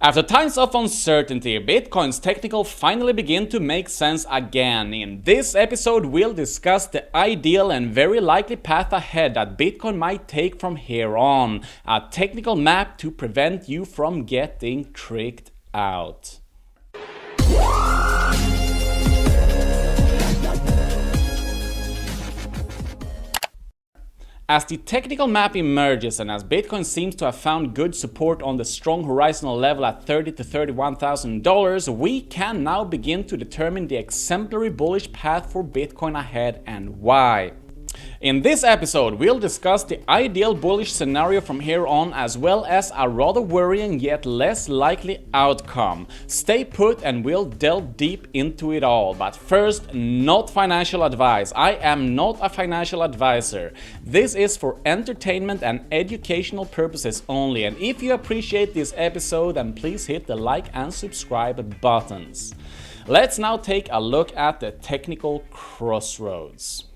After times of uncertainty, Bitcoin's technical finally begin to make sense again. In this episode, we'll discuss the ideal and very likely path ahead that Bitcoin might take from here on. A technical map to prevent you from getting tricked out. As the technical map emerges and as Bitcoin seems to have found good support on the strong horizontal level at $30,000 to $31,000, we can now begin to determine the exemplary bullish path for Bitcoin ahead and why. In this episode, we'll discuss the ideal bullish scenario from here on, as well as a rather worrying yet less likely outcome. Stay put and we'll delve deep into it all. But first, not financial advice. I am not a financial advisor. This is for entertainment and educational purposes only. And if you appreciate this episode, then please hit the like and subscribe buttons. Let's now take a look at the technical crossroads.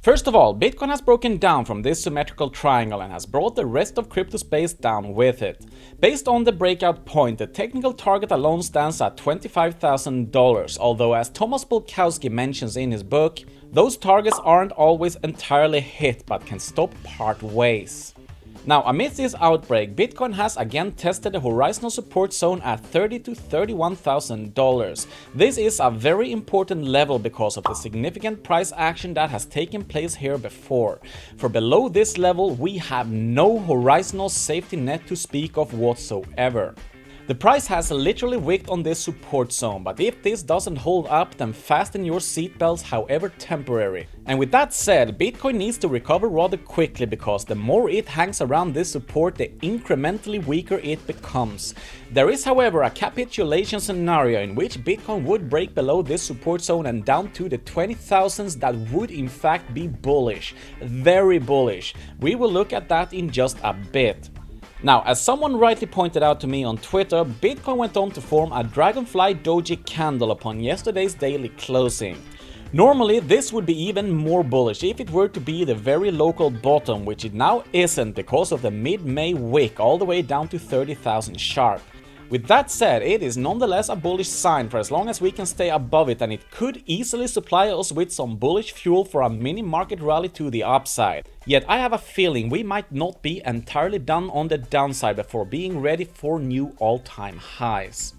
First of all, Bitcoin has broken down from this symmetrical triangle and has brought the rest of crypto space down with it. Based on the breakout point, the technical target alone stands at $25,000, although as Thomas Bulkowski mentions in his book, those targets aren't always entirely hit but can stop part ways. Now, amidst this outbreak, Bitcoin has again tested the horizontal support zone at $30,000 to $31,000. This is a very important level because of the significant price action that has taken place here before. For below this level, we have no horizontal safety net to speak of whatsoever. The price has literally wicked on this support zone, but if this doesn't hold up, then fasten your seatbelts, however temporary. And with that said, Bitcoin needs to recover rather quickly because the more it hangs around this support, the incrementally weaker it becomes. There is, however, a capitulation scenario in which Bitcoin would break below this support zone and down to the 20,000s that would in fact be bullish. Very bullish. We will look at that in just a bit. Now, as someone rightly pointed out to me on Twitter, Bitcoin went on to form a dragonfly doji candle upon yesterday's daily closing. Normally, this would be even more bullish if it were to be the very local bottom, which it now isn't because of the mid-May wick all the way down to 30,000 sharp. With that said, it is nonetheless a bullish sign for as long as we can stay above it, and it could easily supply us with some bullish fuel for a mini market rally to the upside. Yet I have a feeling we might not be entirely done on the downside before being ready for new all-time highs.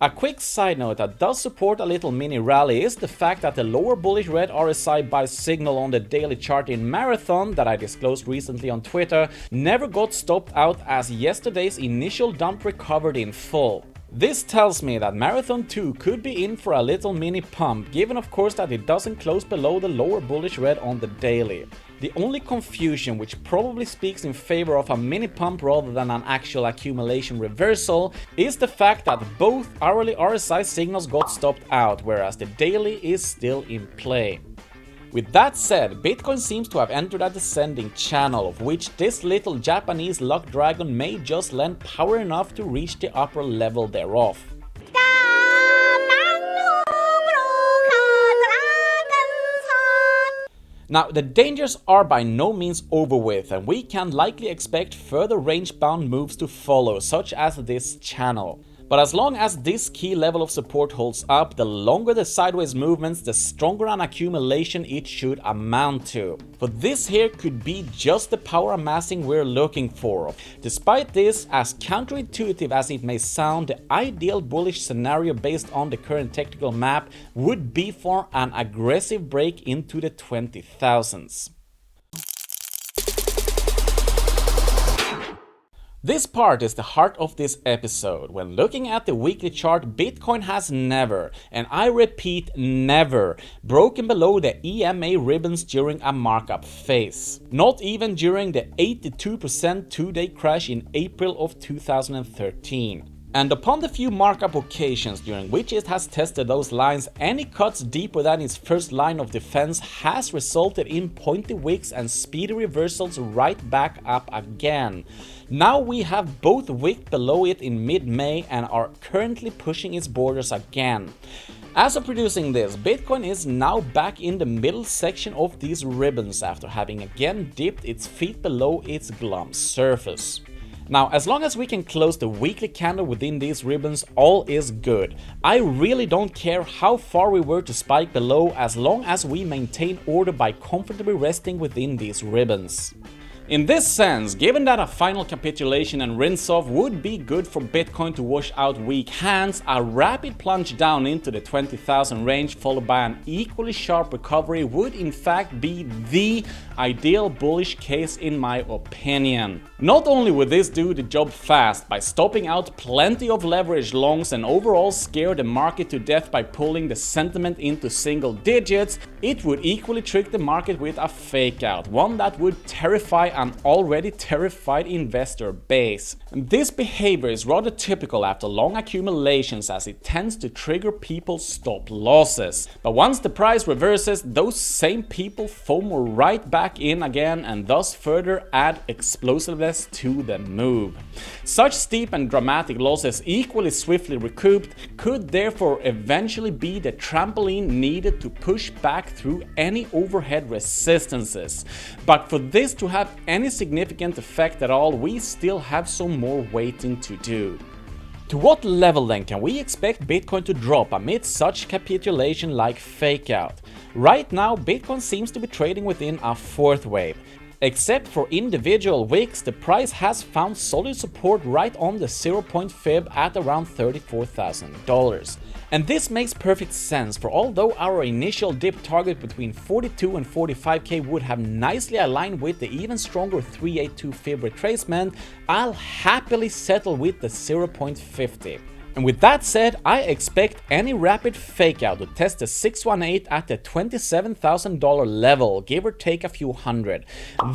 A quick side note that does support a little mini rally is the fact that the lower bullish red RSI buy signal on the daily chart in Marathon that I disclosed recently on Twitter never got stopped out as yesterday's initial dump recovered in full. This tells me that Marathon 2 could be in for a little mini pump, given of course that it doesn't close below the lower bullish red on the daily. The only confusion, which probably speaks in favor of a mini pump rather than an actual accumulation reversal, is the fact that both hourly RSI signals got stopped out, whereas the daily is still in play. With that said, Bitcoin seems to have entered a descending channel, of which this little Japanese luck dragon may just lend power enough to reach the upper level thereof. Now, the dangers are by no means over with, and we can likely expect further range-bound moves to follow, such as this channel. But as long as this key level of support holds up, the longer the sideways movements, the stronger an accumulation it should amount to. For this here could be just the power amassing we're looking for. Despite this, as counterintuitive as it may sound, the ideal bullish scenario based on the current technical map would be for an aggressive break into the 20,000s. This part is the heart of this episode. When looking at the weekly chart, Bitcoin has never, and I repeat never, broken below the EMA ribbons during a markup phase. Not even during the 82% two-day crash in April of 2013. And upon the few markup occasions during which it has tested those lines, any cuts deeper than its first line of defense has resulted in pointy wicks and speedy reversals right back up again. Now we have both wicked below it in mid-May and are currently pushing its borders again. As of producing this, Bitcoin is now back in the middle section of these ribbons after having again dipped its feet below its glum surface. Now, as long as we can close the weekly candle within these ribbons, all is good. I really don't care how far we were to spike below as long as we maintain order by comfortably resting within these ribbons. In this sense, given that a final capitulation and rinse-off would be good for Bitcoin to wash out weak hands, a rapid plunge down into the 20,000 range followed by an equally sharp recovery would in fact be the ideal bullish case in my opinion. Not only would this do the job fast by stopping out plenty of leverage longs and overall scare the market to death by pulling the sentiment into single digits, it would equally trick the market with a fake out, one that would terrify an already terrified investor base. And this behavior is rather typical after long accumulations as it tends to trigger people's stop losses. But once the price reverses, those same people FOMO right back in again and thus further add explosiveness to the move. Such steep and dramatic losses equally swiftly recouped could therefore eventually be the trampoline needed to push back through any overhead resistances. But for this to have any significant effect at all, we still have some more waiting to do. To what level then can we expect Bitcoin to drop amid such capitulation like fake out? Right now, Bitcoin seems to be trading within a fourth wave. Except for individual wicks, the price has found solid support right on the 0-point fib at around $34,000. And this makes perfect sense, for although our initial dip target between 42 and 45k would have nicely aligned with the even stronger 382 fib retracement, I'll happily settle with the 0.50. And with that said, I expect any rapid fake out to test the 618 at the $27,000 level, give or take a few hundred.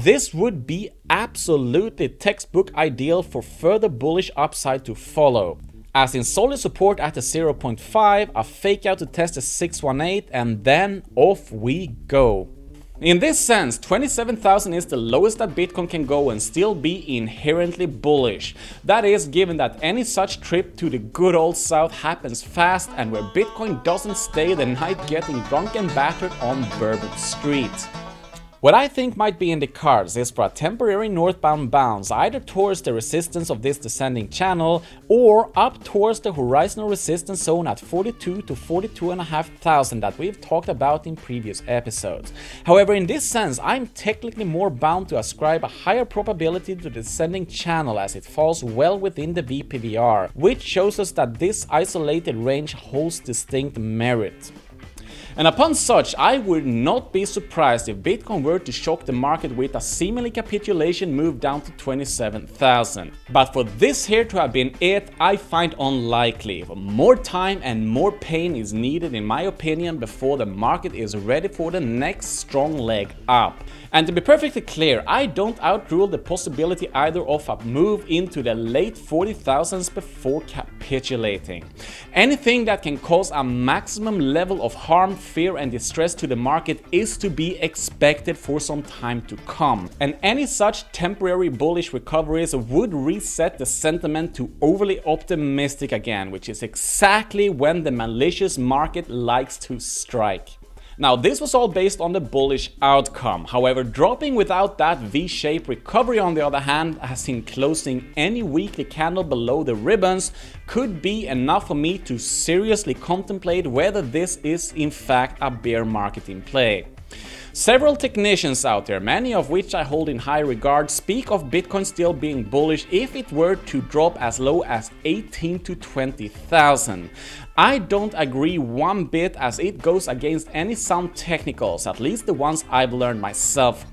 This would be absolutely textbook ideal for further bullish upside to follow. As in solid support at the 0.5, a fake out to test the 618, and then off we go. In this sense, 27,000 is the lowest that Bitcoin can go and still be inherently bullish. That is, given that any such trip to the good old south happens fast and where Bitcoin doesn't stay the night getting drunk and battered on Bourbon Street. What I think might be in the cards is for a temporary northbound bounce either towards the resistance of this descending channel or up towards the horizontal resistance zone at 42 to 42,500 that we've talked about in previous episodes. However, in this sense, I'm technically more bound to ascribe a higher probability to the descending channel as it falls well within the VPVR, which shows us that this isolated range holds distinct merit. And upon such, I would not be surprised if Bitcoin were to shock the market with a seemingly capitulation move down to 27,000. But for this here to have been it, I find unlikely. More time and more pain is needed in my opinion before the market is ready for the next strong leg up. And to be perfectly clear, I don't outrule the possibility either of a move into the late 40,000s before capitulating. Anything that can cause a maximum level of harm, fear and distress to the market is to be expected for some time to come. And any such temporary bullish recoveries would reset the sentiment to overly optimistic again, which is exactly when the malicious market likes to strike. Now, this was all based on the bullish outcome. However, dropping without that V-shaped recovery on the other hand, as in closing any weekly candle below the ribbons, could be enough for me to seriously contemplate whether this is in fact a bear market in play. Several technicians out there, many of which I hold in high regard, speak of Bitcoin still being bullish if it were to drop as low as 18 to 20,000. I don't agree one bit as it goes against any sound technicals, at least the ones I've learned myself.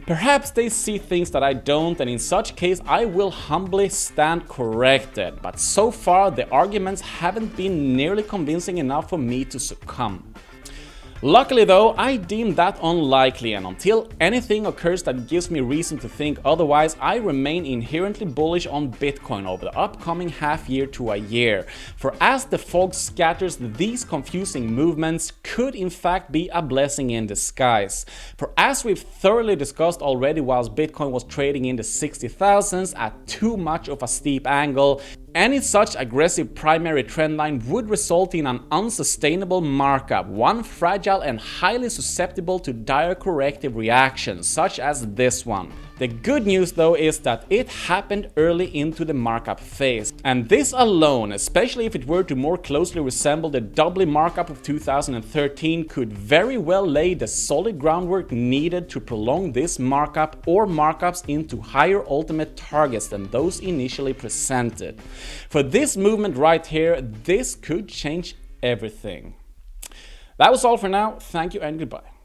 Perhaps they see things that I don't, and in such case I will humbly stand corrected, but so far the arguments haven't been nearly convincing enough for me to succumb. Luckily though, I deem that unlikely, and until anything occurs that gives me reason to think otherwise, I remain inherently bullish on Bitcoin over the upcoming half year to a year. For as the fog scatters, these confusing movements could in fact be a blessing in disguise. For as we've thoroughly discussed already whilst Bitcoin was trading in the 60,000s at too much of a steep angle, any such aggressive primary trendline would result in an unsustainable markup, one fragile and highly susceptible to dire corrective reactions, such as this one. The good news though is that it happened early into the markup phase, and this alone, especially if it were to more closely resemble the doubly markup of 2013, could very well lay the solid groundwork needed to prolong this markup or markups into higher ultimate targets than those initially presented. For this movement right here, this could change everything. That was all for now. Thank you and goodbye.